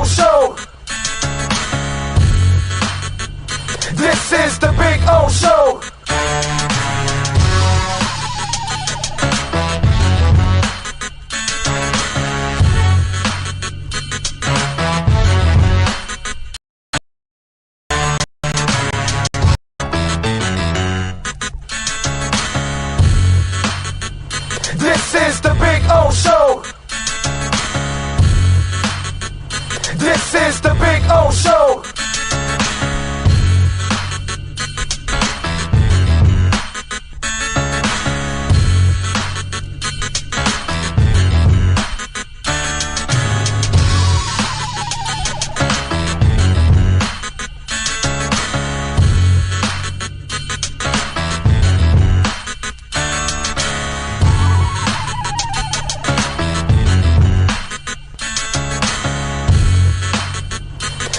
O Show. This is the Big O Show. This is the Big O Show. This is the Big O Show.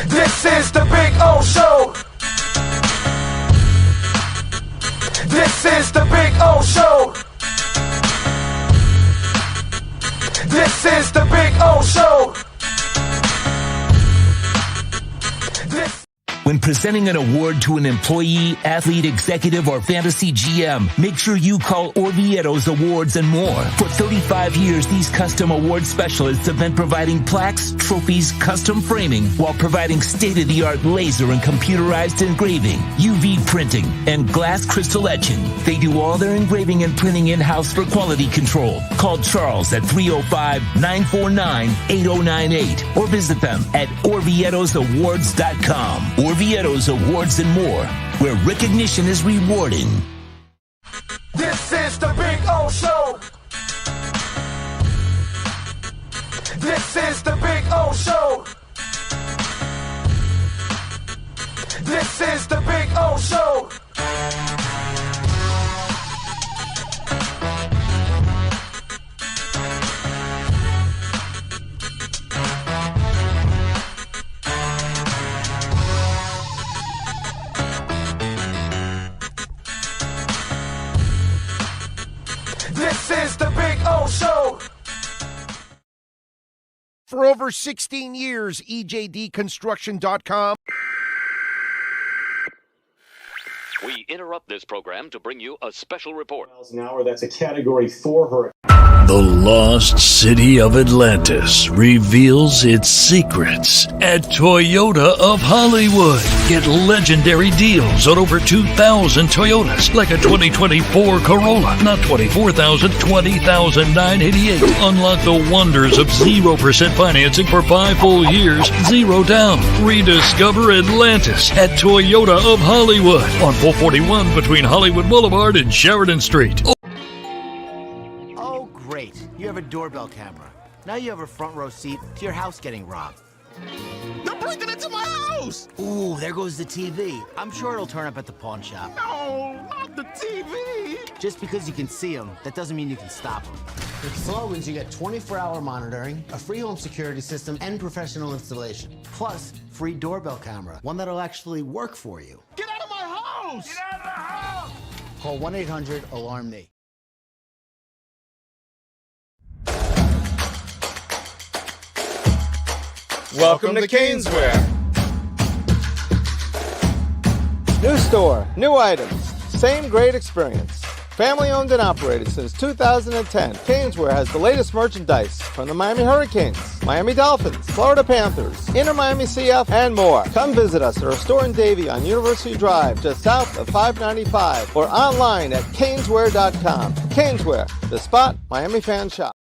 This is the Big O Show. This is the Big O Show. This is the Big O Show. When presenting an award to an employee, athlete, executive, or fantasy GM, make sure you call Orvieto's Awards and More. For 35 years, these custom award specialists have been providing plaques, trophies, custom framing, while providing state-of-the-art laser and computerized engraving, UV printing, and glass crystal etching. They do all their engraving and printing in-house for quality control. Call Charles at 305-949-8098 or visit them at orvietosawards.com. Orvieto's Awards and More, where recognition is rewarding. This is the Big O Show. This is the Big O Show. This is the Big O Show. This is the Big O Show. For over 16 years, EJDconstruction.com. We interrupt this program to bring you a special report. Miles an hour, that's a Category 4 hurricane. The lost city of Atlantis reveals its secrets at Toyota of Hollywood. Get legendary deals on over 2,000 Toyotas, like a 2024 Corolla, not $24,000, $20,988. Unlock the wonders of 0% financing for 5 full years, 0 down. Rediscover Atlantis at Toyota of Hollywood on 441 between Hollywood Boulevard and Sheridan Street. Great, you have a doorbell camera. Now you have a front row seat to your house getting robbed. They're breaking into my house! Ooh, there goes the TV. I'm sure it'll turn up at the pawn shop. No, not the TV! Just because you can see them, that doesn't mean you can stop them. With Slogans, you get 24-hour monitoring, a free home security system, and professional installation. Plus, free doorbell camera, one that'll actually work for you. Get out of my house! Get out of the house! Call 1-800-ALARM-ME. Welcome to Caneswear. New store, new items, same great experience. Family owned and operated since 2010, Caneswear has the latest merchandise from the Miami Hurricanes, Miami Dolphins, Florida Panthers, Inter Miami CF, and more. Come visit us at our store in Davie on University Drive, just south of 595, or online at caneswear.com. Caneswear, the spot Miami fans shop.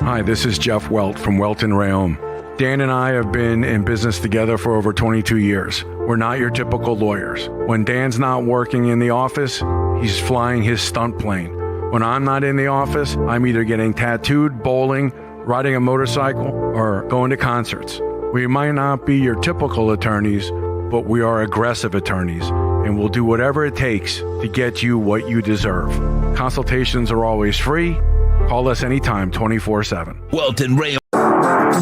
Hi, this is Jeff Welt from Welton Rayom. Dan and I have been in business together for over 22 years. We're not your typical lawyers. When Dan's not working in the office, he's flying his stunt plane. When I'm not in the office, I'm either getting tattooed, bowling, riding a motorcycle, or going to concerts. We might not be your typical attorneys, but we are aggressive attorneys, and we'll do whatever it takes to get you what you deserve. Consultations are always free. Call us anytime, 24/7. Welton Ray.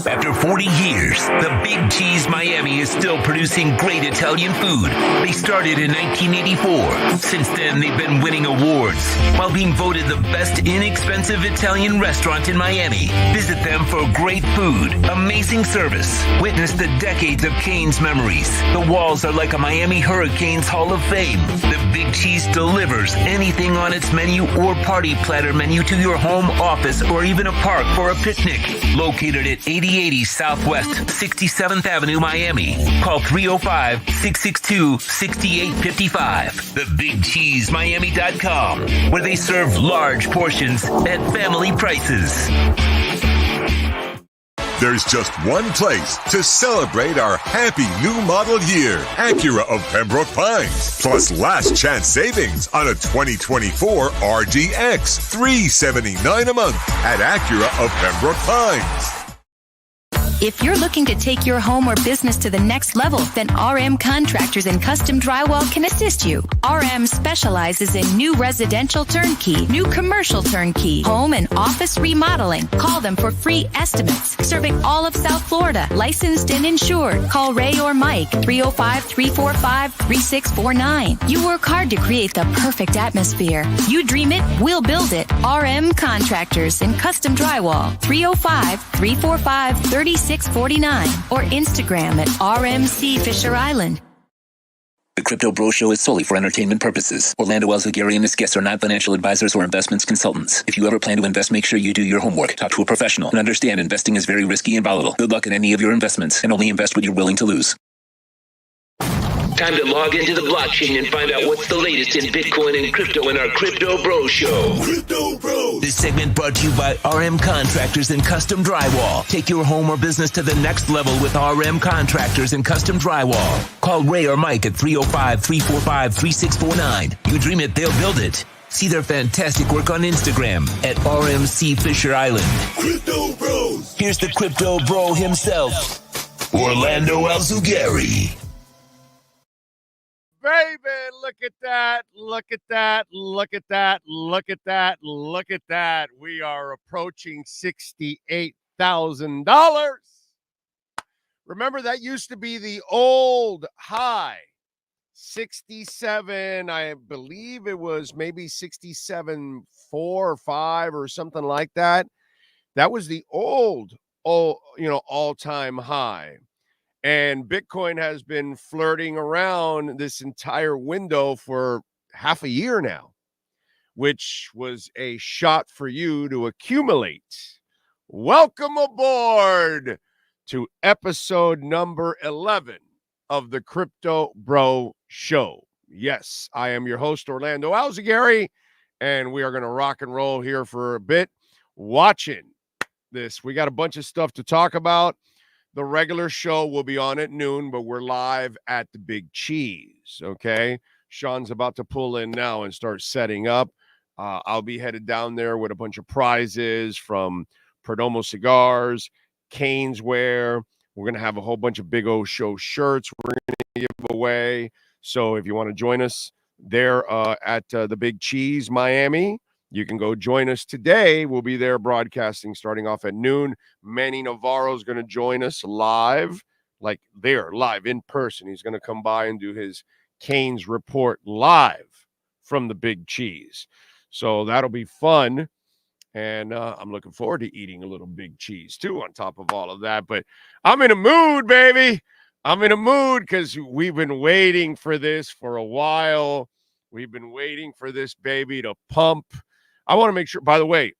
After 40 years, the Big Cheese Miami is still producing great Italian food. They started in 1984. Since then, they've been winning awards while being voted the best inexpensive Italian restaurant in Miami. Visit them for great food, amazing service. Witness the decades of Cane's memories. The walls are like a Miami Hurricanes Hall of Fame. The Big Cheese delivers anything on its menu or party platter menu to your home, office, or even a park for a picnic. Located at 8080 Southwest 67th Avenue, Miami. Call 305-662-6855. TheBigCheeseMiami.com, where they serve large portions at family prices. There's just one place to celebrate our happy new model year. Acura of Pembroke Pines. Plus last chance savings on a 2024 RDX. $379 a month at Acura of Pembroke Pines. If you're looking to take your home or business to the next level, then RM Contractors and Custom Drywall can assist you. RM specializes in new residential turnkey, new commercial turnkey, home and office remodeling. Call them for free estimates. Serving all of South Florida, licensed and insured. Call Ray or Mike, 305-345-3649. You work hard to create the perfect atmosphere. You dream it, we'll build it. RM Contractors and Custom Drywall, 305-345-3649 or Instagram at RMC Fisher Island. The Crypto Bro Show is solely for entertainment purposes. Orlando Alzagari and his guests are not financial advisors or investments consultants. If you ever plan to invest, make sure you do your homework. Talk to a professional and understand investing is very risky and volatile. Good luck in any of your investments and only invest what you're willing to lose. Time to log into the blockchain and find out what's the latest in Bitcoin and crypto in our Crypto Bro Show. Crypto Bros. This segment brought to you by RM Contractors and Custom Drywall. Take your home or business to the next level with RM Contractors and Custom Drywall. Call Ray or Mike at 305-345-3649. You dream it, they'll build it. See their fantastic work on Instagram at RMC Fisher Island. Crypto Bros. Here's the Crypto Bro himself, Orlando Alzugari. Baby, look at that, look at that, look at that, look at that, look at that. We are approaching $68,000. Remember, that used to be the old high. 67, I believe it was maybe 67.4 or 5 or something like that. That was the all-time high. And Bitcoin has been flirting around this entire window for half a year now, which was a shot for you to accumulate. Welcome aboard to episode number 11 of the Crypto Bro Show. Yes, I am your host, Orlando Alzagari, and we are going to rock and roll here for a bit watching this. We got a bunch of stuff to talk about. The regular show will be on at noon, but we're live at the Big Cheese, okay? Sean's about to pull in now and start setting up. I'll be headed down there with a bunch of prizes from Perdomo Cigars, Cane's Wear. We're going to have a whole bunch of Big O Show shirts we're going to give away. So if you want to join us there at the Big Cheese, Miami, you can go join us today. We'll be there broadcasting starting off at noon. Manny Navarro is going to join us live, like there, live in person. He's going to come by and do his Cane's report live from the Big Cheese. So that'll be fun. And I'm looking forward to eating a little Big Cheese, too, on top of all of that. But I'm in a mood, baby. I'm in a mood because we've been waiting for this for a while. We've been waiting for this baby to pump. I want to make sure, by the way,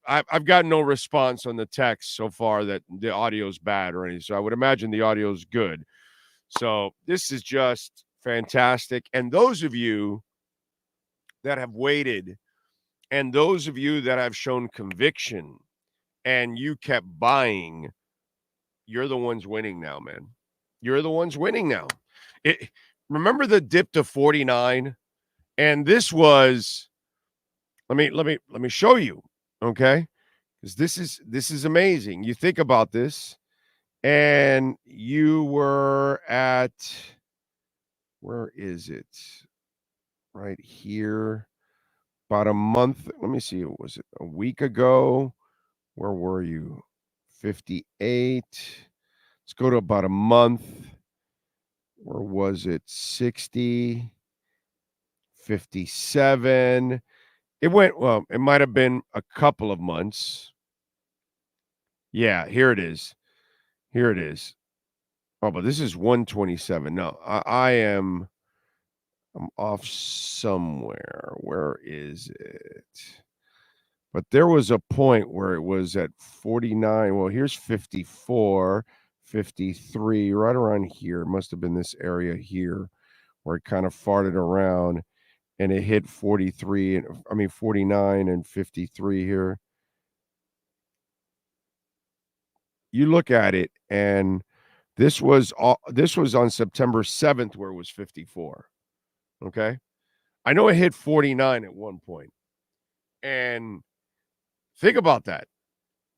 I've gotten no response on the text so far that the audio's bad or anything. So I would imagine the audio's good. So this is just fantastic. And those of you that have waited and those of you that have shown conviction and you kept buying, you're the ones winning now, man. You're the ones winning now. Remember the dip to 49? And this was... Let me show you, okay? Because this is amazing. You think about this, and you were at, where is it? Right here, about a month. Let me see. Was it a week ago? Where were you? 58. Let's go to about a month. Where was it? 60, 57. It went, well, it might have been a couple of months. Yeah, here it is. Here it is. Oh, but this is 127. No, I'm off somewhere. Where is it? But there was a point where it was at 49. Well, here's 54, 53, right around here. It must have been this area here where it kind of farted around and it hit 43. I mean, 49 and 53 here. You look at it, and this was on September 7th where it was 54. Okay. I know it hit 49 at one point. And think about that.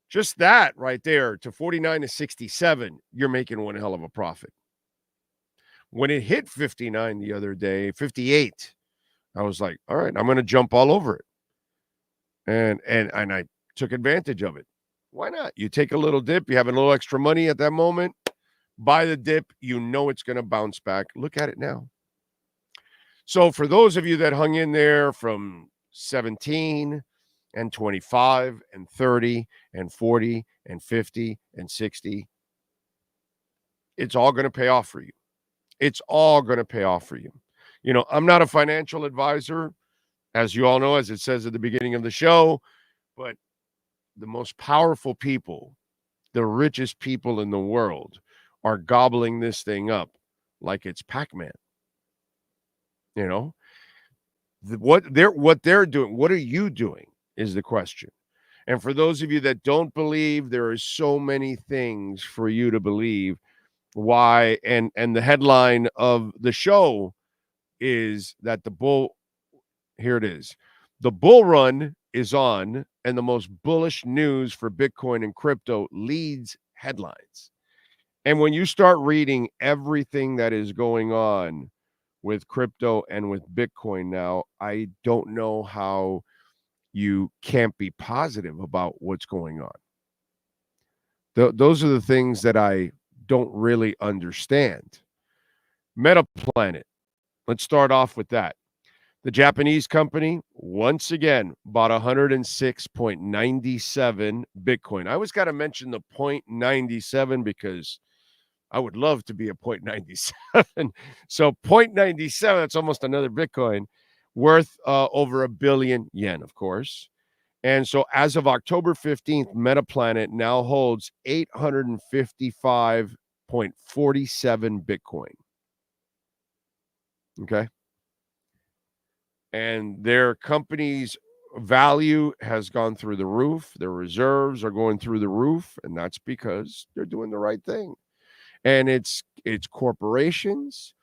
Just that right there to 49 to 67, you're making one hell of a profit. When it hit 59 the other day, 58, I was like, all right, I'm going to jump all over it. And I took advantage of it. Why not? You take a little dip, you have a little extra money at that moment, buy the dip, you know it's going to bounce back. Look at it now. So for those of you that hung in there from 17 and 25 and 30 and 40 and 50 and 60, it's all going to pay off for you. It's all going to pay off for you. You know, I'm not a financial advisor, as you all know, as it says at the beginning of the show, but the most powerful people, the richest people in the world are gobbling this thing up like it's Pac-Man. You know, what they're doing, what are you doing is the question. And for those of you that don't believe, there are so many things for you to believe why. And the headline of the show is that here it is. The bull run is on, and the most bullish news for Bitcoin and crypto leads headlines. And when you start reading everything that is going on with crypto and with Bitcoin now, I don't know how you can't be positive about what's going on. Those are the things that I don't really understand. Metaplanet. Let's start off with that. The Japanese company, once again, bought 106.97 Bitcoin. I always got to mention the 0.97 because I would love to be a 0.97. So 0.97, that's almost another Bitcoin, worth over $1 billion yen, of course. And so as of October 15th, Metaplanet now holds 855.47 Bitcoin. Okay. And their company's value has gone through the roof. Their reserves are going through the roof, and that's because they're doing the right thing. And it's corporations,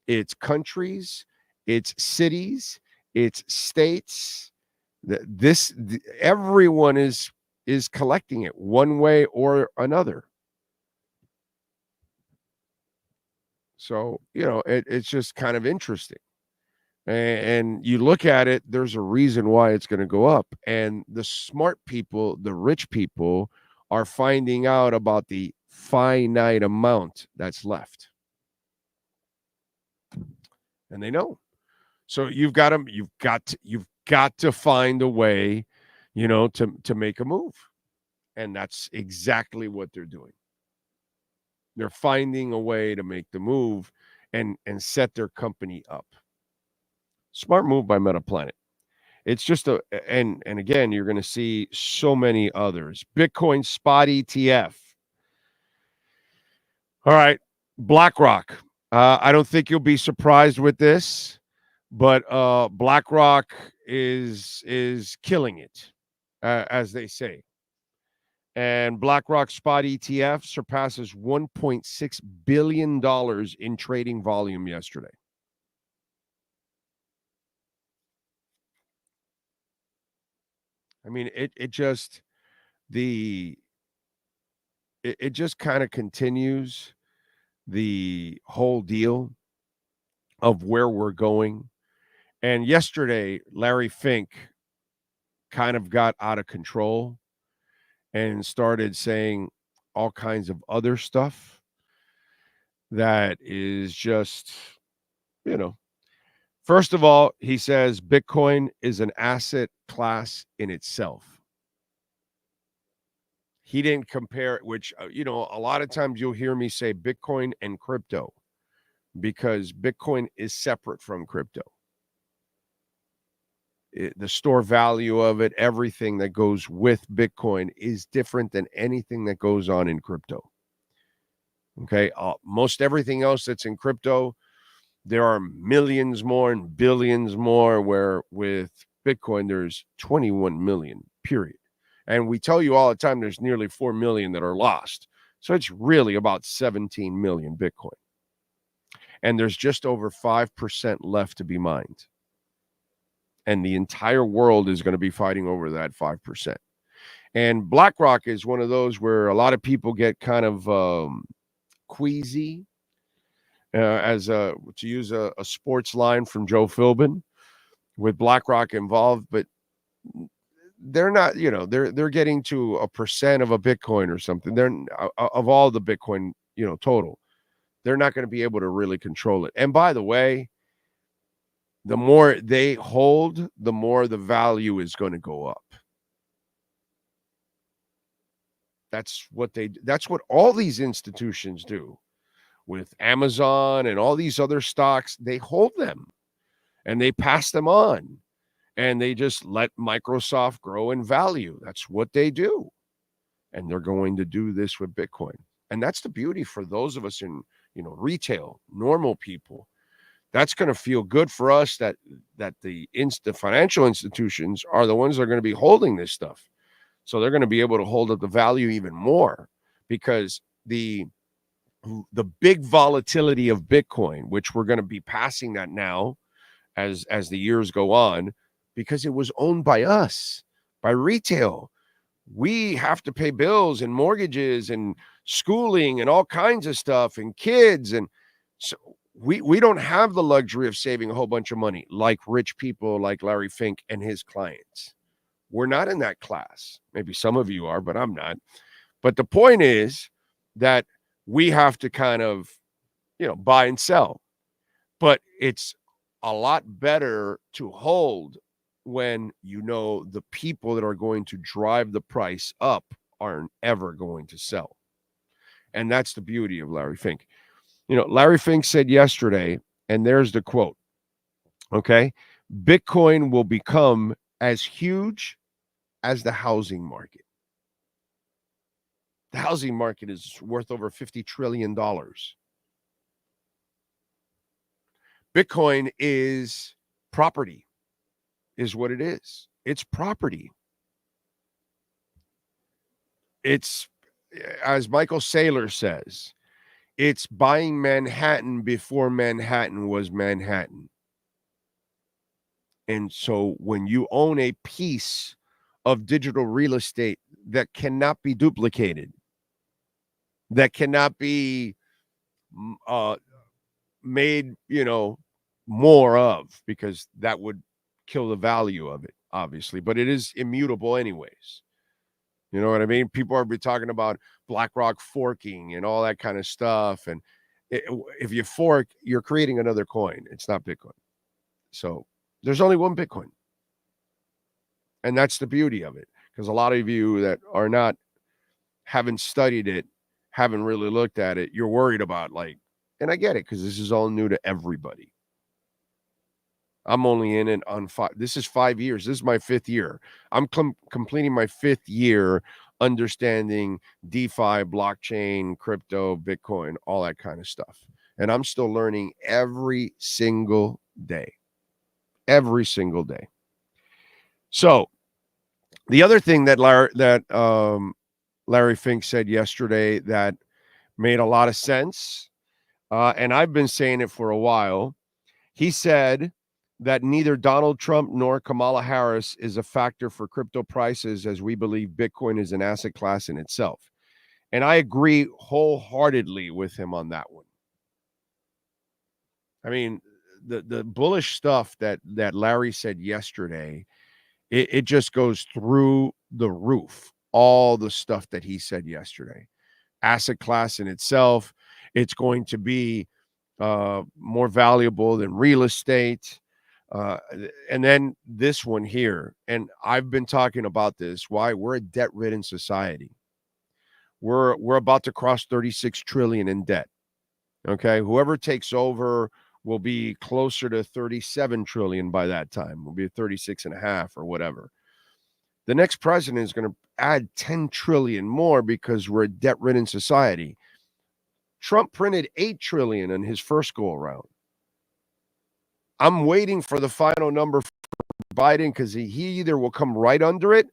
it's countries, it's cities, it's states. Everyone is collecting it one way or another. So, you know, it's just kind of interesting. And you look at it, there's a reason why it's going to go up. And the smart people, the rich people, are finding out about the finite amount that's left. And they know. So you've got to find a way, you know, to make a move. And that's exactly what they're doing. They're finding a way to make the move and set their company up. Smart move by Metaplanet. It's just and again, you're going to see so many others. Bitcoin spot ETF. All right, BlackRock. I don't think you'll be surprised with this, but BlackRock is killing it, as they say. And BlackRock spot ETF surpasses $1.6 billion in trading volume yesterday. I mean, it just kind of continues the whole deal of where we're going. And yesterday, Larry Fink kind of got out of control and started saying all kinds of other stuff that is just, you know, first of all, he says Bitcoin is an asset class in itself. He didn't compare it, which, you know, a lot of times you'll hear me say Bitcoin and crypto because Bitcoin is separate from crypto. The store value of it, everything that goes with Bitcoin is different than anything that goes on in crypto. Okay. Most everything else that's in crypto, there are millions more and billions more, where with Bitcoin, there's 21 million, period. And we tell you all the time, there's nearly 4 million that are lost. So it's really about 17 million Bitcoin. And there's just over 5% left to be mined. And the entire world is going to be fighting over that 5%. And BlackRock is one of those where a lot of people get kind of queasy, to use a sports line from Joe Philbin, with BlackRock involved, but they're not, you know, they're getting to 1% of a Bitcoin or something. They're of all the Bitcoin, you know, total. They're not going to be able to really control it. And by the way, the more they hold, the more the value is going to go up. That's what all these institutions do with Amazon and all these other stocks. They hold them and they pass them on, and they just let Microsoft grow in value. That's what they do. And they're going to do this with Bitcoin. And that's the beauty for those of us in, you know, retail, normal people. That's going to feel good for us that the financial institutions are the ones that are going to be holding this stuff. So they're going to be able to hold up the value even more, because the big volatility of Bitcoin, which we're going to be passing that now as the years go on, because it was owned by us, by retail. We have to pay bills and mortgages and schooling and all kinds of stuff and kids. And so we don't have the luxury of saving a whole bunch of money like rich people like Larry Fink and his clients. We're not in that class. Maybe some of you are, but I'm not. But the point is that we have to kind of, you know, buy and sell. But it's a lot better to hold when you know the people that are going to drive the price up aren't ever going to sell. And that's the beauty of Larry Fink. You know, Larry Fink said yesterday, and there's the quote, okay, Bitcoin will become as huge as the housing market. The housing market is worth over $50 trillion. Bitcoin is property, is what it is. It's property. It's, as Michael Saylor says, it's buying Manhattan before Manhattan was Manhattan. And so when you own a piece of digital real estate that cannot be duplicated, that cannot be made, you know, more of, because that would kill the value of it, obviously, but it is immutable anyways. You know what I mean? People are talking about BlackRock forking and all that kind of stuff. And if you fork, you're creating another coin. It's not Bitcoin. So there's only one Bitcoin. And that's the beauty of it. Because a lot of you that are not, haven't studied it, haven't really looked at it, you're worried about, like, and I get it, because this is all new to everybody. I'm only in it on this is 5 years. This is my 5th year. I'm completing my 5th year understanding DeFi, blockchain, crypto, Bitcoin, all that kind of stuff. And I'm still learning every single day. Every single day. So the other thing that Larry Fink said yesterday that made a lot of sense, and I've been saying it for a while, he said that neither Donald Trump nor Kamala Harris is a factor for crypto prices, as we believe Bitcoin is an asset class in itself. And I agree wholeheartedly with him on that one. I mean, the bullish stuff that Larry said yesterday, it just goes through the roof, all the stuff that he said yesterday. asset class in itself. It's going to be more valuable than real estate. And then this one here, and I've been talking about this, why we're a debt-ridden society. We're about to cross 36 trillion in debt. Okay, whoever takes over will be closer to 37 trillion by that time. Will be 36 and a half or whatever. The next president is going to add 10 trillion more because we're a debt-ridden society. Trump printed 8 trillion in his first go around. I'm waiting for the final number for Biden because he either will come right under it,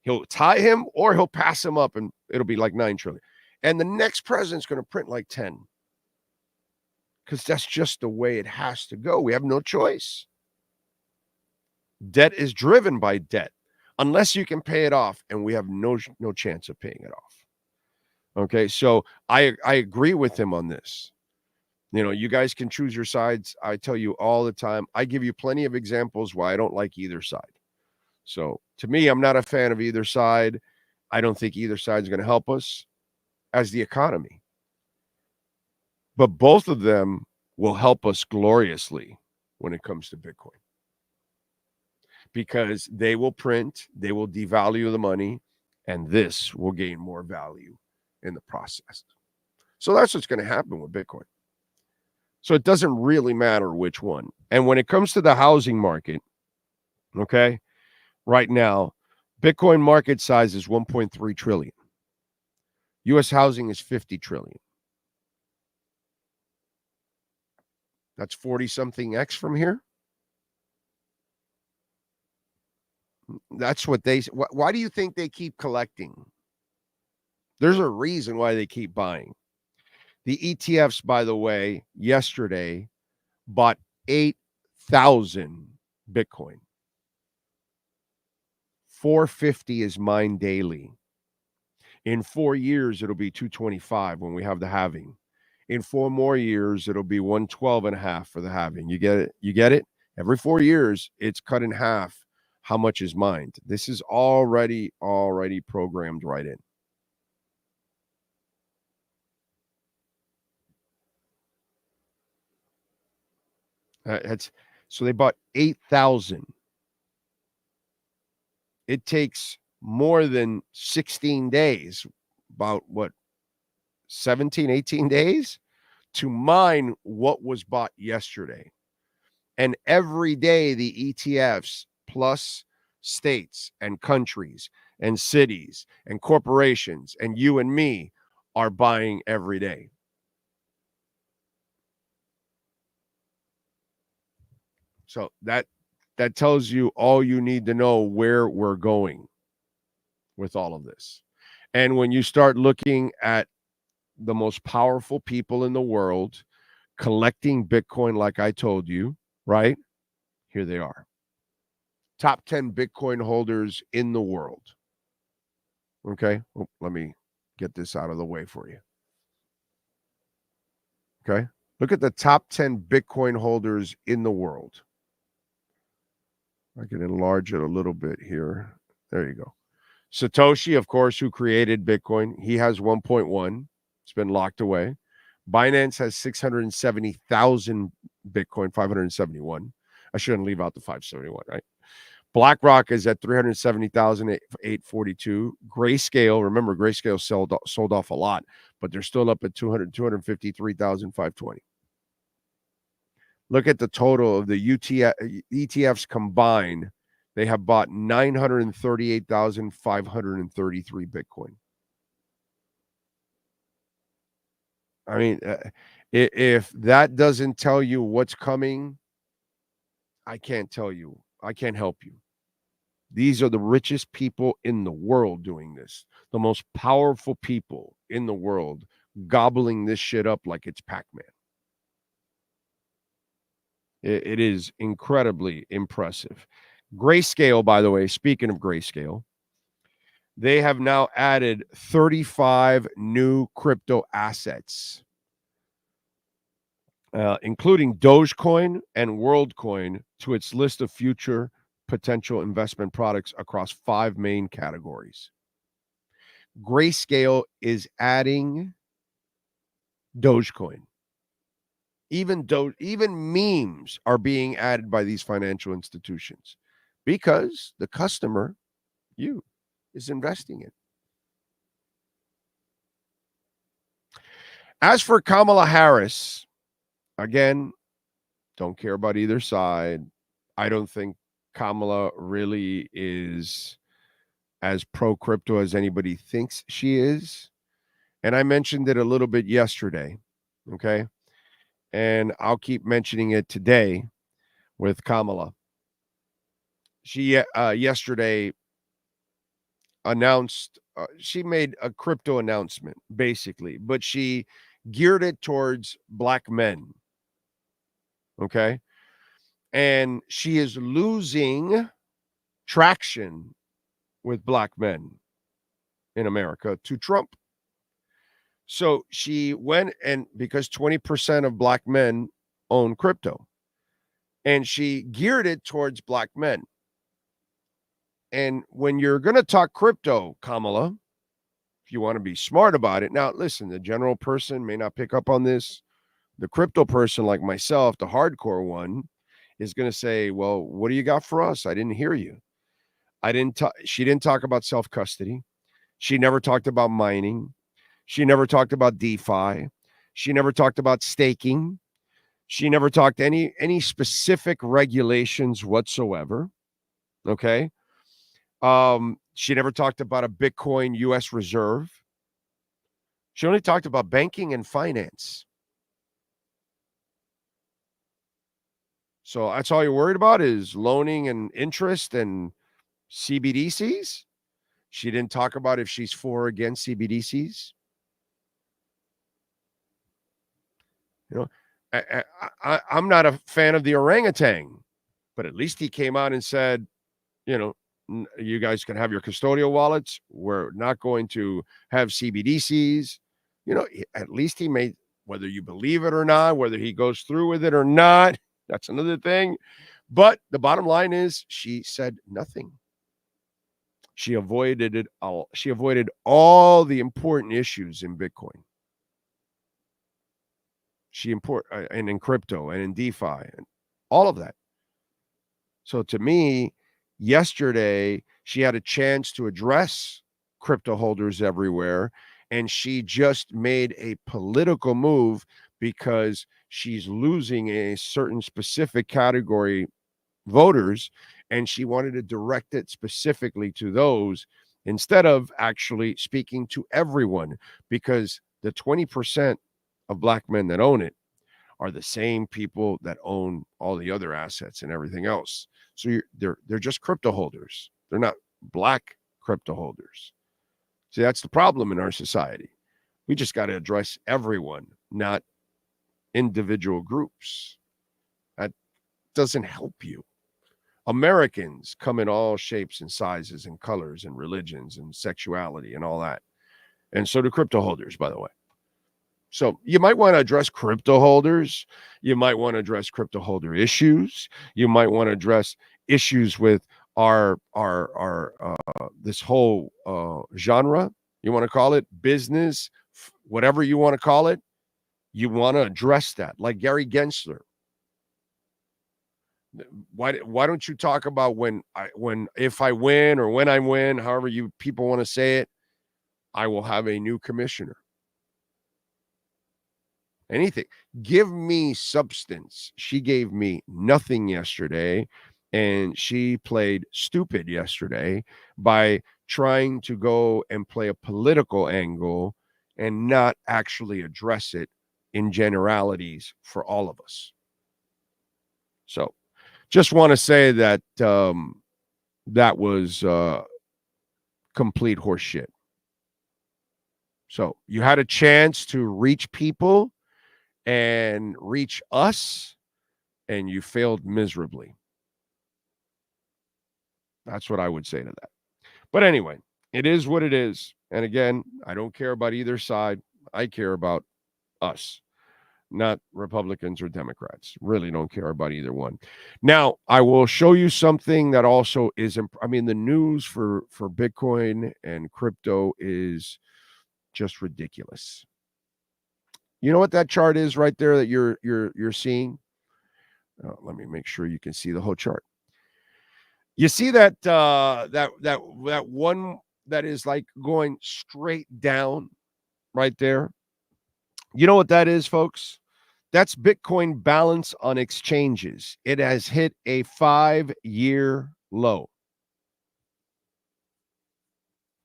he'll tie him, or he'll pass him up and it'll be like 9 trillion. And the next president's going to print like 10. Because that's just the way it has to go. We have no choice. Debt is driven by debt. Unless you can pay it off, and we have no chance of paying it off. Okay, so I agree with him on this. You know, you guys can choose your sides. I tell you all the time. I give you plenty of examples why I don't like either side. So to me, I'm not a fan of either side. I don't think either side is going to help us as the economy. But both of them will help us gloriously when it comes to Bitcoin. Because they will print, they will devalue the money, and this will gain more value in the process. So that's what's going to happen with Bitcoin. So it doesn't really matter which one. And when it comes to the housing market, okay, right now, Bitcoin market size is 1.3 trillion. U.S. housing is 50 trillion. That's 40-something X from here. That's what they... Why do you think they keep collecting? There's a reason why they keep buying. The ETFs, by the way, yesterday bought 8,000 Bitcoin. 450 is mined daily. In 4 years, it'll be 225 when we have the halving. In 4 more years, it'll be 112.5 for the halving. You get it? You get it? Every 4 years, it's cut in half how much is mined. This is already programmed right in. So they bought 8,000. It takes more than 16 days, about what, 17, 18 days to mine what was bought yesterday. And every day the ETFs plus states and countries and cities and corporations and you and me are buying every day. So that tells you all you need to know where we're going with all of this. And when you start looking at the most powerful people in the world collecting Bitcoin, like I told you, right? Here they are. Top 10 Bitcoin holders in the world. Okay. Oh, let me get this out of the way for you. Okay. Look at the top 10 Bitcoin holders in the world. I can enlarge it a little bit here. There you go. Satoshi, of course, who created Bitcoin. He has 1.1. It's been locked away. Binance has 670,000 Bitcoin, 571. I shouldn't leave out the 571, right? BlackRock is at 370,842. Grayscale, remember, Grayscale sold off a lot, but they're still up at 253,520. Look at the total of the ETFs combined. They have bought 938,533 Bitcoin. I mean, if that doesn't tell you what's coming, I can't tell you. I can't help you. These are the richest people in the world doing this. The most powerful people in the world gobbling this shit up like it's Pac-Man. It is incredibly impressive. Grayscale, by the way, speaking of Grayscale, they have now added 35 new crypto assets, including Dogecoin and WorldCoin, to its list of future potential investment products across 5 main categories. Grayscale is adding Dogecoin. Even memes are being added by these financial institutions because the customer, you, is investing in. As for Kamala Harris, again, don't care about either side. I don't think Kamala really is as pro-crypto as anybody thinks she is. And I mentioned it a little bit yesterday, okay? And I'll keep mentioning it today with Kamala. She yesterday announced, she made a crypto announcement, basically, but she geared it towards black men, okay? And she is losing traction with black men in America to Trump. So she went, and because 20% of black men own crypto, and she geared it towards black men. And when you're going to talk crypto, Kamala, if you want to be smart about it, now listen, the general person may not pick up on this. The crypto person like myself, the hardcore one, is going to say, well, what do you got for us? I didn't hear you. She didn't talk about self-custody. She never talked about mining. She never talked about DeFi. She never talked about staking. She never talked any specific regulations whatsoever. Okay. She never talked about a Bitcoin US reserve. She only talked about banking and finance. So that's all you're worried about is loaning and interest and CBDCs. She didn't talk about if she's for or against CBDCs. You know, I'm not a fan of the orangutan, but at least he came out and said, you know, you guys can have your custodial wallets. We're not going to have CBDCs. You know, at least he made, whether you believe it or not, whether he goes through with it or not, that's another thing. But the bottom line is she said nothing. She avoided it all. She avoided all the important issues in Bitcoin. And in crypto and in DeFi and all of that. So to me, yesterday, she had a chance to address crypto holders everywhere, and she just made a political move because she's losing a certain specific category voters, and she wanted to direct it specifically to those instead of actually speaking to everyone, because the 20% of black men that own it are the same people that own all the other assets and everything else. So they're just crypto holders. They're not black crypto holders. See, that's the problem in our society. We just got to address everyone, not individual groups. That doesn't help you. Americans come in all shapes and sizes and colors and religions and sexuality and all that. And so do crypto holders, by the way. So you might want to address crypto holders. You might want to address crypto holder issues. You might want to address issues with our this whole genre. You want to call it business, whatever you want to call it. You want to address that, like Gary Gensler. Why don't you talk about if I win or when I win, however you people want to say it, I will have a new commissioner. Anything. Give me substance. She gave me nothing yesterday, and she played stupid yesterday by trying to go and play a political angle and not actually address it in generalities for all of us. So just want to say that that was complete horseshit. So you had a chance to reach people and reach us, and you failed miserably. That's what I would say to that. But anyway, it is what it is. And again, I don't care about either side. I care about us. not Republicans or Democrats. Really don't care about either one. Now, I will show you something that also is, I mean, the news for Bitcoin and crypto is just ridiculous. You know what that chart is right there that you're seeing? Let me make sure you can see the whole chart. You see that that one that is like going straight down right there? You know what that is, folks? That's Bitcoin balance on exchanges. It has hit a 5-year low.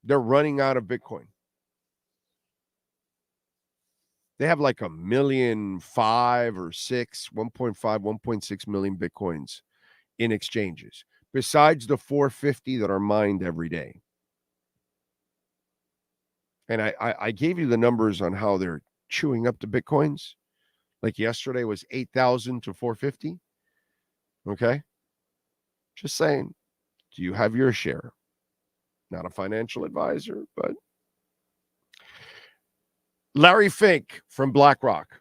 They're running out of Bitcoin. They have like 1.5 million or 1.6 million Bitcoins in exchanges, besides the 450 that are mined every day. And I gave you the numbers on how they're chewing up the Bitcoins. Like yesterday was 8,000 to 450. Okay. Just saying, do you have your share? Not a financial advisor, but Larry Fink from BlackRock.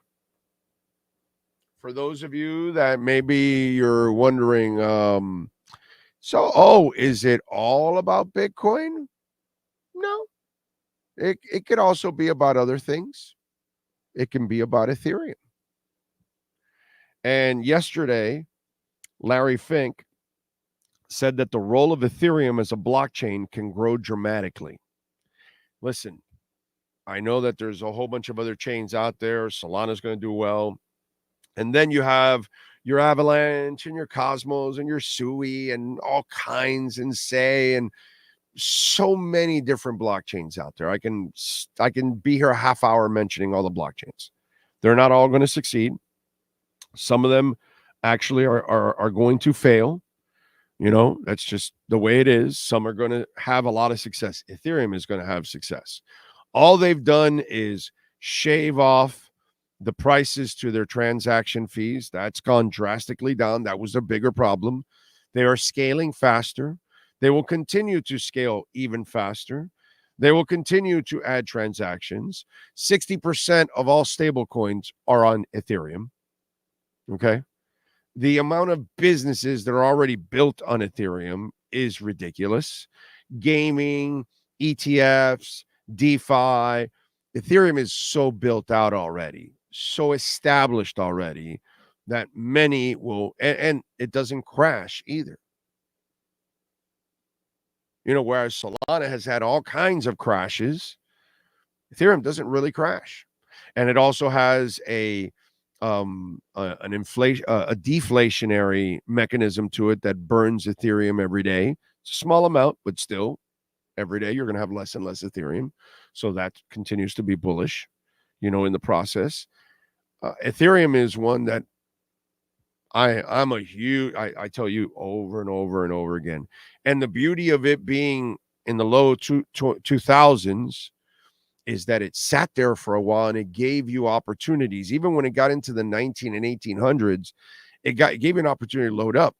For those of you that maybe you're wondering, is it all about Bitcoin? No. It could also be about other things. It can be about Ethereum. And yesterday, Larry Fink said that the role of Ethereum as a blockchain can grow dramatically. Listen, I know that there's a whole bunch of other chains out there. Solana's going to do well. And then you have your Avalanche and your Cosmos and your Sui and all kinds and Say and so many different blockchains out there. I can be here a half hour mentioning all the blockchains. They're not all going to succeed. Some of them actually are going to fail. You know, that's just the way it is. Some are going to have a lot of success. Ethereum is going to have success. All they've done is shave off the prices to their transaction fees. That's gone drastically down. That was a bigger problem. They are scaling faster. They will continue to scale even faster. They will continue to add transactions. 60% of all stable coins are on Ethereum. Okay. The amount of businesses that are already built on Ethereum is ridiculous. Gaming, ETFs, DeFi. Ethereum is so built out already, so established already that many will, and it doesn't crash either. You know, whereas Solana has had all kinds of crashes, Ethereum doesn't really crash. And it also has a deflationary mechanism to it that burns Ethereum every day. It's a small amount, but still, every day you're going to have less and less Ethereum. So that continues to be bullish, you know, in the process. Ethereum is one that I'm a huge, I tell you over and over and over again. And the beauty of it being in the low 2000s is that it sat there for a while and it gave you opportunities. Even when it got into the 19 and 1800s, it gave you an opportunity to load up.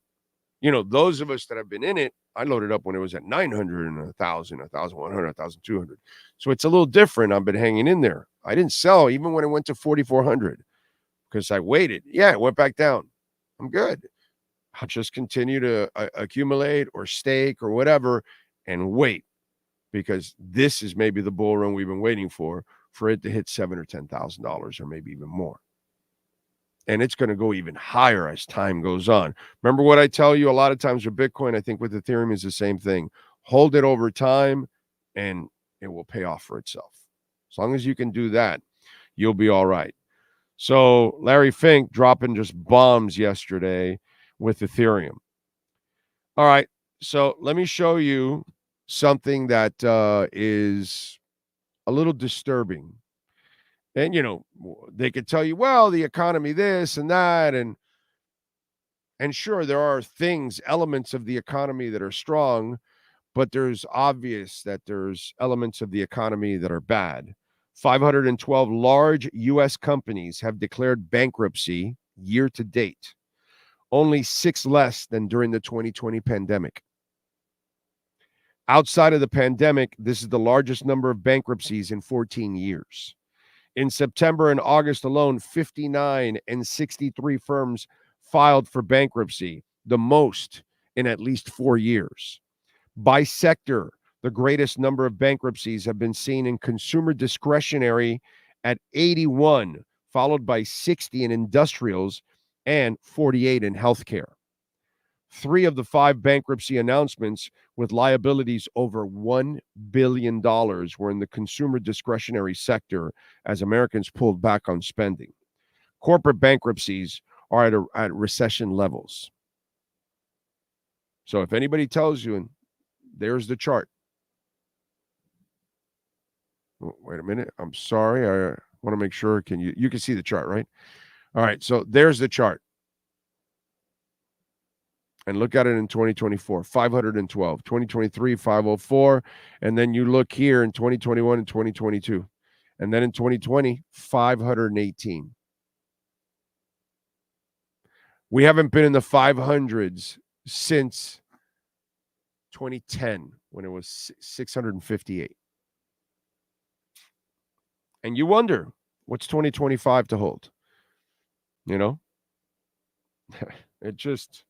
You know, those of us that have been in it, I loaded up when it was at 900 and 1,000, 1,100, 1,200. So it's a little different. I've been hanging in there. I didn't sell even when it went to 4,400 because I waited. Yeah, it went back down. I'm good. I'll just continue to accumulate or stake or whatever and wait, because this is maybe the bull run we've been waiting for it to hit $7,000 or $10,000 or maybe even more. And it's going to go even higher as time goes on. Remember what I tell you a lot of times with Bitcoin, I think with Ethereum is the same thing. Hold it over time and it will pay off for itself. As long as you can do that, you'll be all right. So Larry Fink dropping just bombs yesterday with Ethereum. All right. So let me show you something that is a little disturbing. And, you know, they could tell you, well, the economy, this and that. And sure, there are things, elements of the economy that are strong, but there's obvious that there's elements of the economy that are bad. 512 large U.S. companies have declared bankruptcy year to date, only 6 less than during the 2020 pandemic. Outside of the pandemic, this is the largest number of bankruptcies in 14 years. In September and August alone, 59 and 63 firms filed for bankruptcy, the most in at least 4 years. By sector, the greatest number of bankruptcies have been seen in consumer discretionary at 81, followed by 60 in industrials and 48 in healthcare. 3 of the 5 bankruptcy announcements with liabilities over $1 billion were in the consumer discretionary sector as Americans pulled back on spending. Corporate bankruptcies are at recession levels. So if anybody tells you, and there's the chart. Oh, wait a minute. I'm sorry. I want to make sure. You can see the chart, right? All right. So there's the chart. And look at it in 2024, 512, 2023, 504. And then you look here in 2021 and 2022. And then in 2020, 518. We haven't been in the 500s since 2010 when it was 658. And you wonder, what's 2025 to hold? You know? It just...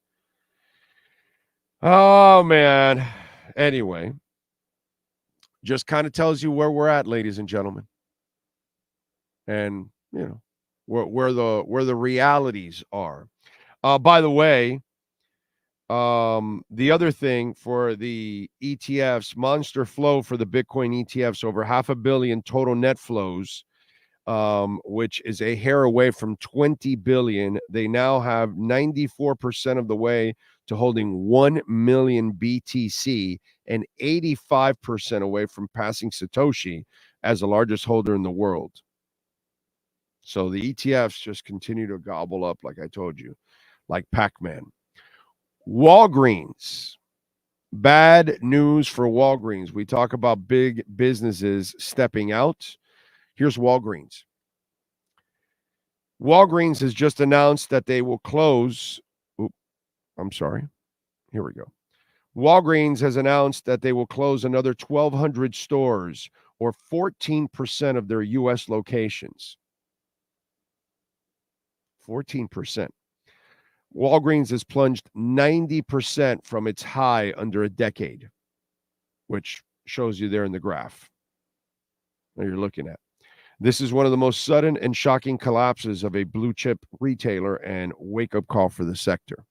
Oh, man. Anyway, just kind of tells you where we're at, ladies and gentlemen. And, you know, where the realities are. By the way, the other thing for the ETFs, monster flow for the Bitcoin ETFs, over $500 million total net flows, which is a hair away from 20 billion. They now have 94% of the way to holding 1 million BTC and 85% away from passing Satoshi as the largest holder in the world. So the ETFs just continue to gobble up, like I told you, like Pac-Man. Walgreens. Bad news for Walgreens. We talk about big businesses stepping out. Here's Walgreens. Walgreens has just announced that they will close. I'm sorry. Here we go. Walgreens has announced that they will close another 1,200 stores, or 14% of their U.S. locations. 14%. Walgreens has plunged 90% from its high under a decade, which shows you there in the graph that you're looking at. This is one of the most sudden and shocking collapses of a blue chip retailer and wake-up call for the sector.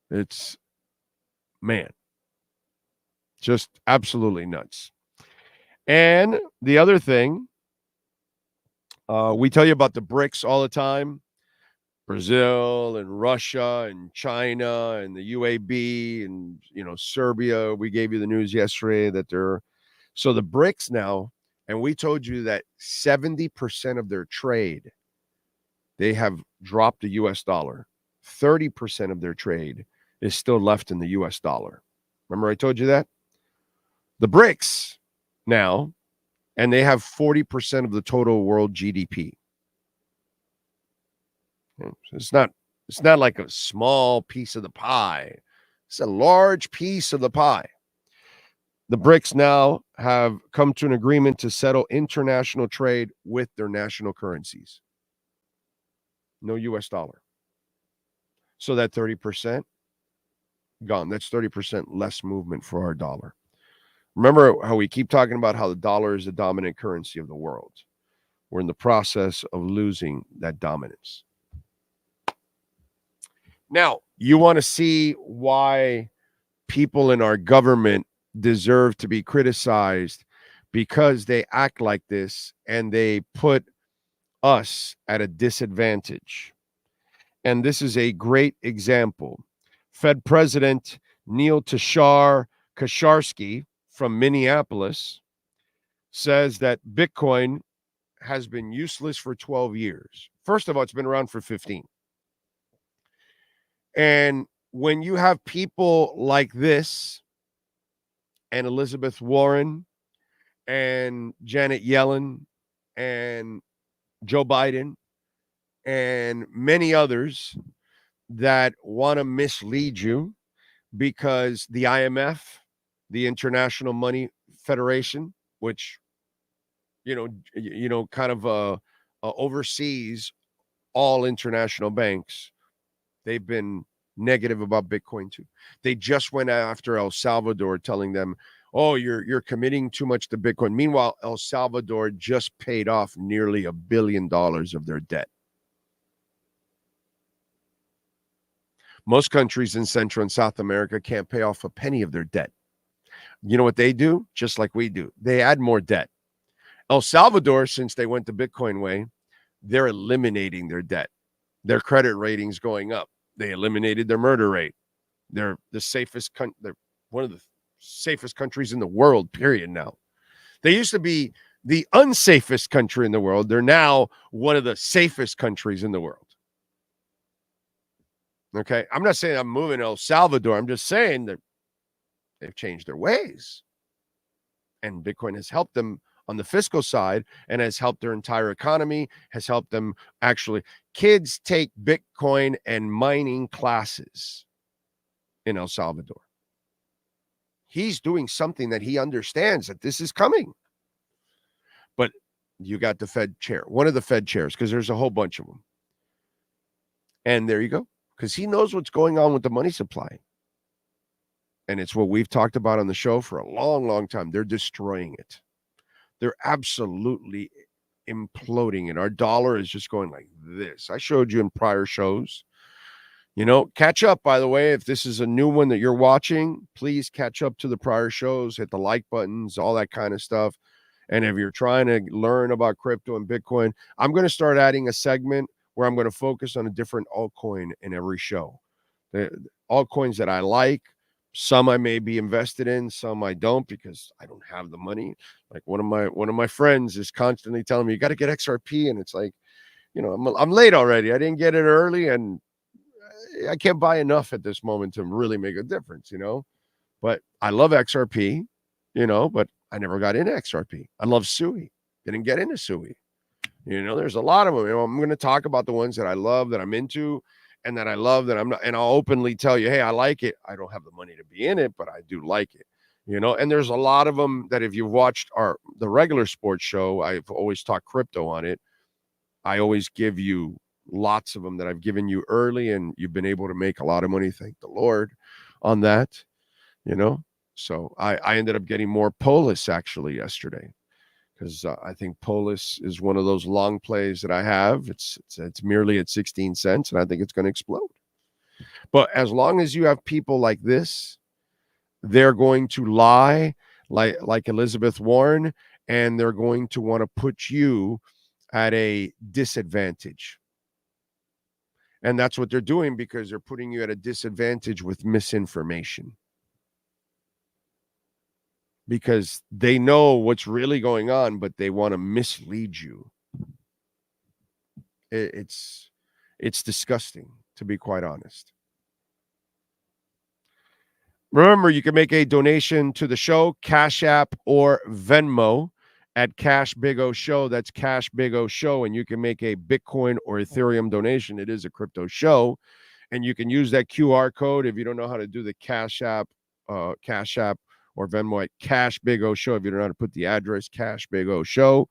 It's, man, just absolutely nuts. And the other thing, we tell you about the BRICS all the time. Brazil and Russia and China and the UAB and, you know, Serbia. We gave you the news yesterday that so the BRICS now, and we told you that 70% of their trade, they have dropped the US dollar. 30% of their trade is still left in the US dollar. Remember I told you that? The BRICS now, and they have 40% of the total world GDP. It's not like a small piece of the pie. It's a large piece of the pie. The BRICS now have come to an agreement to settle international trade with their national currencies. No US dollar. So that 30% gone. That's 30% less movement for our dollar. Remember how we keep talking about how the dollar is the dominant currency of the world. We're in the process of losing that dominance. Now, you want to see why people in our government deserve to be criticized because they act like this and they put us at a disadvantage. And this is a great example. Fed President Neil Kasharsky from Minneapolis says that Bitcoin has been useless for 12 years. First of all, it's been around for 15. And when you have people like this, and Elizabeth Warren, and Janet Yellen, and Joe Biden, and many others that want to mislead you because the IMF the International Money Federation, which, kind of oversees all international banks, they've been negative about Bitcoin too. They just went after El Salvador, telling them, oh, you're committing too much to Bitcoin. Meanwhile, El Salvador just paid off nearly $1 billion of their debt. Most countries in Central and South America can't pay off a penny of their debt. You know what they do? Just like we do. They add more debt. El Salvador, since they went the Bitcoin way, they're eliminating their debt. Their credit rating's going up. They eliminated their murder rate. They're the safest they're one of the safest countries in the world, period, now. They used to be the unsafest country in the world. They're now one of the safest countries in the world. Okay? I'm not saying I'm moving El Salvador. I'm just saying that they've changed their ways. And Bitcoin has helped them on the fiscal side and has helped their entire economy, has helped them actually. Kids take Bitcoin and mining classes in El Salvador. He's doing something that he understands that this is coming. But you got the Fed chair, one of the Fed chairs, because there's a whole bunch of them. And there you go, because he knows what's going on with the money supply. And it's what we've talked about on the show for a long, long time. They're destroying it. They're absolutely imploding it. Our dollar is just going like this. I showed you in prior shows. Catch up, by the way. If this is a new one that you're watching, please catch up to the prior shows, hit the like buttons, all that kind of stuff. And if you're trying to learn about crypto and Bitcoin, I'm going to start adding a segment where I'm going to focus on a different altcoin in every show. The altcoins that I like, some I may be invested in, some I don't because I don't have the money. Like one of my friends is constantly telling me, you got to get XRP. And it's like, I'm late already. I didn't get it early and I can't buy enough at this moment to really make a difference, But I love XRP, but I never got into XRP. I love SUI. Didn't get into SUI. There's a lot of them. I'm going to talk about the ones that I love, that I'm into, and that I love, that I'm not. And I'll openly tell you, hey, I like it. I don't have the money to be in it, but I do like it. And there's a lot of them that if you've watched the regular sports show, I've always talked crypto on it. I always give you lots of them that I've given you early, and you've been able to make a lot of money. Thank the Lord on that, So I ended up getting more Polis actually yesterday because I think Polis is one of those long plays that I have. It's merely at 16 cents, and I think it's going to explode. But as long as you have people like this, they're going to lie like Elizabeth Warren, and they're going to want to put you at a disadvantage. And that's what they're doing because they're putting you at a disadvantage with misinformation. Because they know what's really going on, but they want to mislead you. It's disgusting, to be quite honest. Remember, you can make a donation to the show, Cash App or Venmo at Cash Big O Show. That's Cash Big O Show, and you can make a Bitcoin or Ethereum donation. It is a crypto show, and you can use that QR code if you don't know how to do the Cash App or Venmo at Cash Big O Show. If you don't know how to put the address, Cash Big O Show,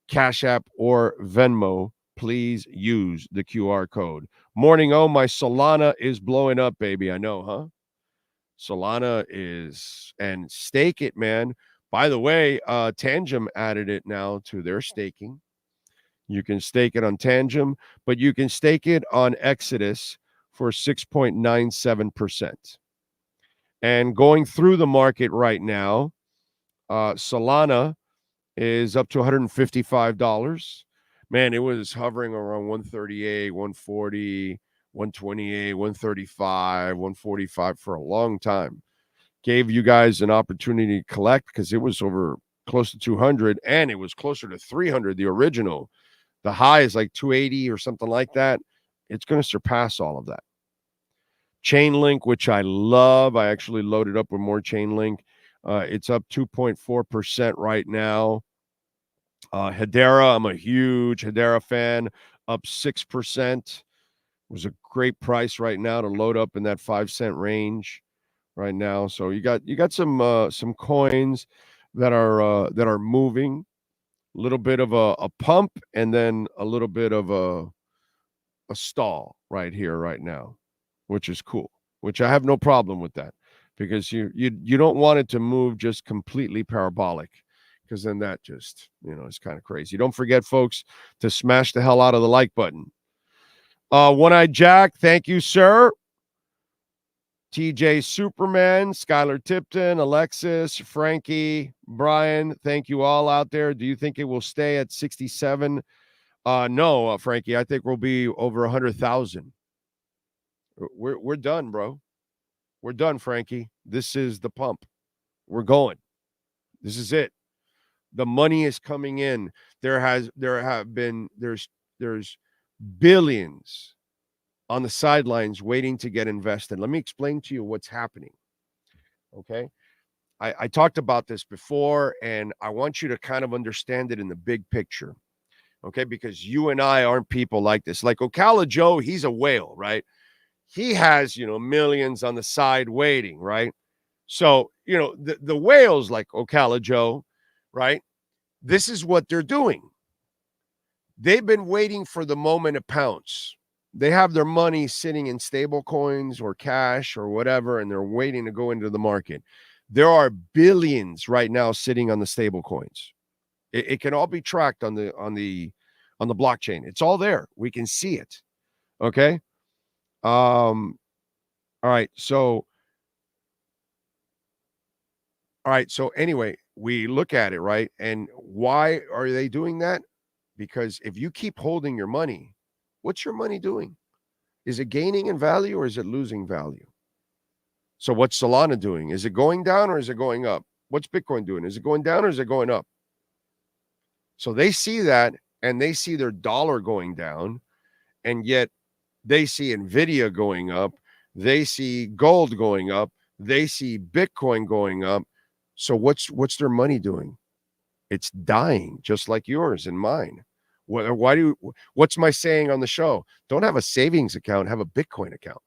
Cash App or Venmo, please use the QR code. Morning, my Solana is blowing up, baby. I know, huh? Solana is, and stake it, man. By the way, Tangem added it now to their staking. You can stake it on Tangem, but you can stake it on Exodus for 6.97%. And going through the market right now, Solana is up to $155. Man, it was hovering around 138, 140, 128, 135, 145 for a long time. Gave you guys an opportunity to collect because it was over close to 200 and it was closer to 300, the original. The high is like 280 or something like that. It's going to surpass all of that. Chainlink, which I love. I actually loaded up with more Chainlink. It's up 2.4% right now. Hedera, I'm a huge Hedera fan, up 6%. It was a great price right now to load up in that 5-cent range. right now. So you got some coins that are moving, a little bit of a pump, and then a little bit of a stall right here, right now, which is cool. Which I have no problem with that, because you don't want it to move just completely parabolic, because then that just, is kind of crazy. Don't forget, folks, to smash the hell out of the like button. One-Eyed Jack, thank you, sir. TJ Superman, Skylar Tipton, Alexis, Frankie, Brian, thank you all out there. Do you think it will stay at 67? No, Frankie, I think we'll be over 100,000. We're done, bro. We're done, Frankie. This is the pump. We're going. This is it. The money is coming in. There's billions on the sidelines waiting to get invested. Let me explain to you what's happening. Okay. I talked about this before, and I want you to kind of understand it in the big picture. Okay. Because you and I aren't people like this. Like Ocala Joe, he's a whale, right? He has, millions on the side waiting, right? So, the whales like Ocala Joe, right? This is what they're doing. They've been waiting for the moment to pounce. They have their money sitting in stable coins or cash or whatever, and they're waiting to go into the market. There are billions right now sitting on the stable coins. It can all be tracked on the blockchain. It's all there. We can see it. Okay. All right. So anyway, we look at it, right? And why are they doing that? Because if you keep holding your money, what's your money doing? Is it gaining in value or is it losing value? So what's Solana doing? Is it going down or is it going up? What's Bitcoin doing? Is it going down or is it going up? So they see that, and they see their dollar going down, and yet they see Nvidia going up. They see gold going up. They see Bitcoin going up. So what's their money doing? It's dying, just like yours and mine. What's my saying on the show? Don't have a savings account, have a Bitcoin account.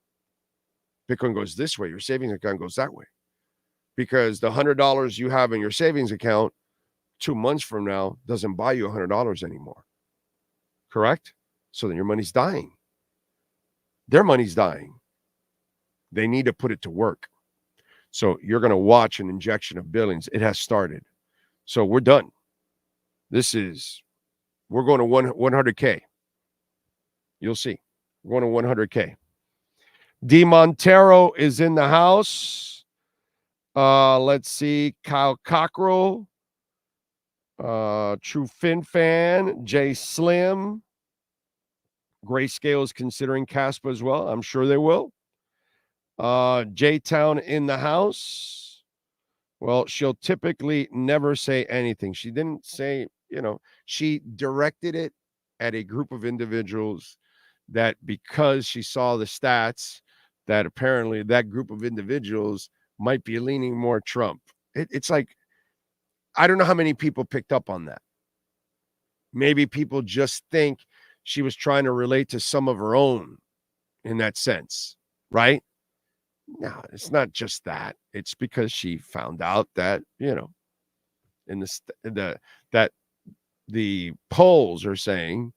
Bitcoin goes this way, your savings account goes that way. Because the $100 you have in your savings account 2 months from now doesn't buy you $100 anymore. Correct? So then your money's dying. Their money's dying. They need to put it to work. So you're going to watch an injection of billions. It has started. So we're done. We're going to 100K. You'll see. We're going to 100K. D. Montero is in the house. Let's see. Kyle Cockrell. True Fin Fan. Jay Slim. Grayscale is considering Caspa as well. I'm sure they will. J-Town in the house. Well, she'll typically never say anything. She didn't say, she directed it at a group of individuals that, because she saw the stats, that apparently that group of individuals might be leaning more Trump. It's like, I don't know how many people picked up on that. Maybe people just think she was trying to relate to some of her own in that sense, right? No, it's not just that. It's because she found out that, that the polls are saying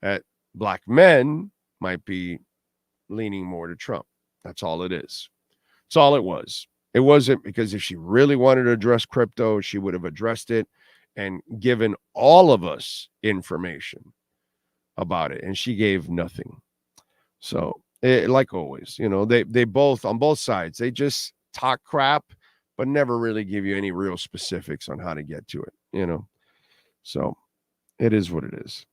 that black men might be leaning more to Trump. That's all it is. That's all it was. It wasn't because if she really wanted to address crypto, she would have addressed it and given all of us information about it. And she gave nothing. So, like always, they both, on both sides, they just talk crap, but never really give you any real specifics on how to get to it, So it is what it is.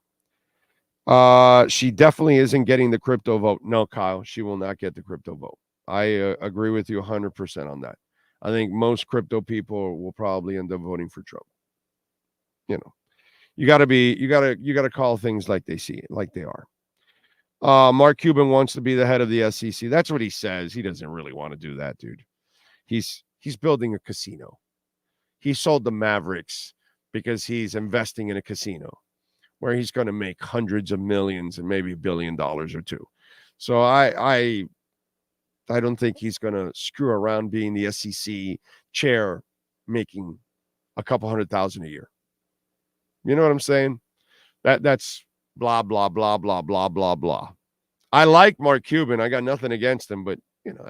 She definitely isn't getting the crypto vote. No, Kyle, she will not get the crypto vote. I agree with you 100% on that. I think most crypto people will probably end up voting for Trump. You got to call things like they see it, like they are. Mark Cuban wants to be the head of the SEC. That's what he says. He doesn't really want to do that, dude. He's building a casino. He sold the Mavericks because he's investing in a casino where he's going to make hundreds of millions and maybe $1 billion or two. So I I don't think he's going to screw around being the SEC chair making a couple $100,000 a year. You know what I'm saying? That's blah, blah, blah, blah, blah, blah, blah. I like Mark Cuban. I got nothing against him, but, you know,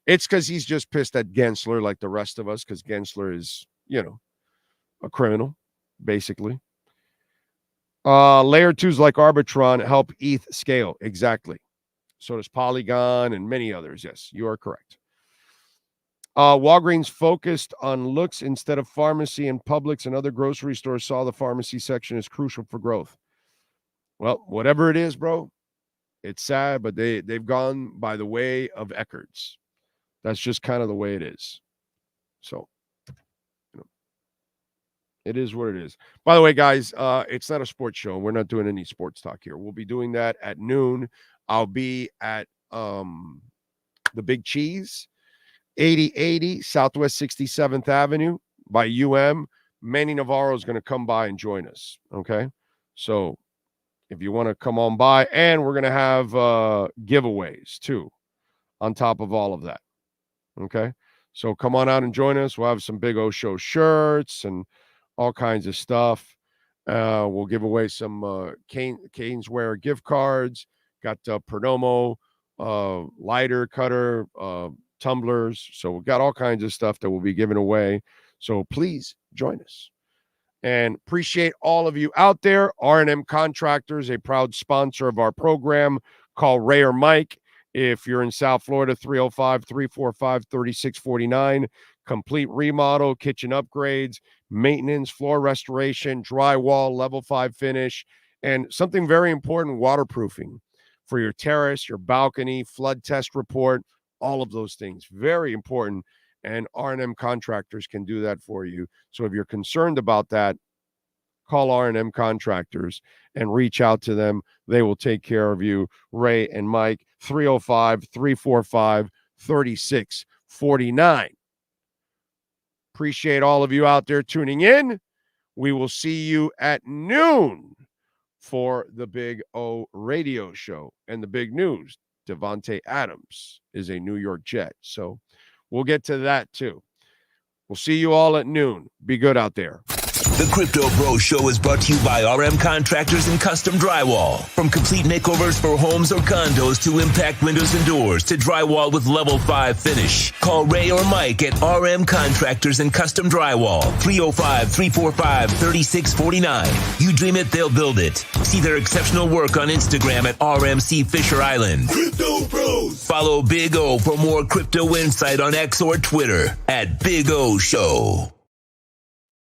it's because he's just pissed at Gensler like the rest of us, because Gensler is, you know, a criminal, basically. Layer 2s like Arbitron help ETH scale. Exactly. So does Polygon and many others. Yes, you are correct. Walgreens focused on looks instead of pharmacy, and Publix and other grocery stores saw the pharmacy section as crucial for growth. Well, whatever it is, bro, it's sad, but they've gone by the way of Eckerd's. That's just kind of the way it is. So, you know, it is what it is. By the way, guys, it's not a sports show. We're not doing any sports talk here. We'll be doing that at noon. I'll be at the Big Cheese, 8080 Southwest 67th Avenue by UM. Manny Navarro is going to come by and join us. Okay. So if you want to come on by, and we're going to have giveaways too on top of all of that. Okay. So come on out and join us. We'll have some Big O Show shirts and all kinds of stuff. We'll give away some Caneswear gift cards. Got Perdomo, lighter cutter, tumblers. So we've got all kinds of stuff that we'll be giving away. So please join us. And appreciate all of you out there. R&M Contractors, a proud sponsor of our program. Call Ray or Mike if you're in South Florida, 305-345-3649. Complete remodel, kitchen upgrades, maintenance, floor restoration, drywall, level 5 finish, and something very important, waterproofing for your terrace, your balcony, flood test report, all of those things. Very important. And R&M Contractors can do that for you. So if you're concerned about that, call R&M Contractors and reach out to them. They will take care of you. Ray and Mike, 305-345-3649. Appreciate all of you out there tuning in. We will see you at noon for the Big O radio show. And the big news, Devontae Adams is a New York Jet. So we'll get to that too. We'll see you all at noon. Be good out there. The Crypto Bro Show is brought to you by RM Contractors and Custom Drywall. From complete makeovers for homes or condos to impact windows and doors to drywall with level 5 finish. Call Ray or Mike at RM Contractors and Custom Drywall. 305-345-3649. You dream it, they'll build it. See their exceptional work on Instagram at RMC Fisher Island. Crypto Bros. Follow Big O for more crypto insight on X or Twitter at Big O Show.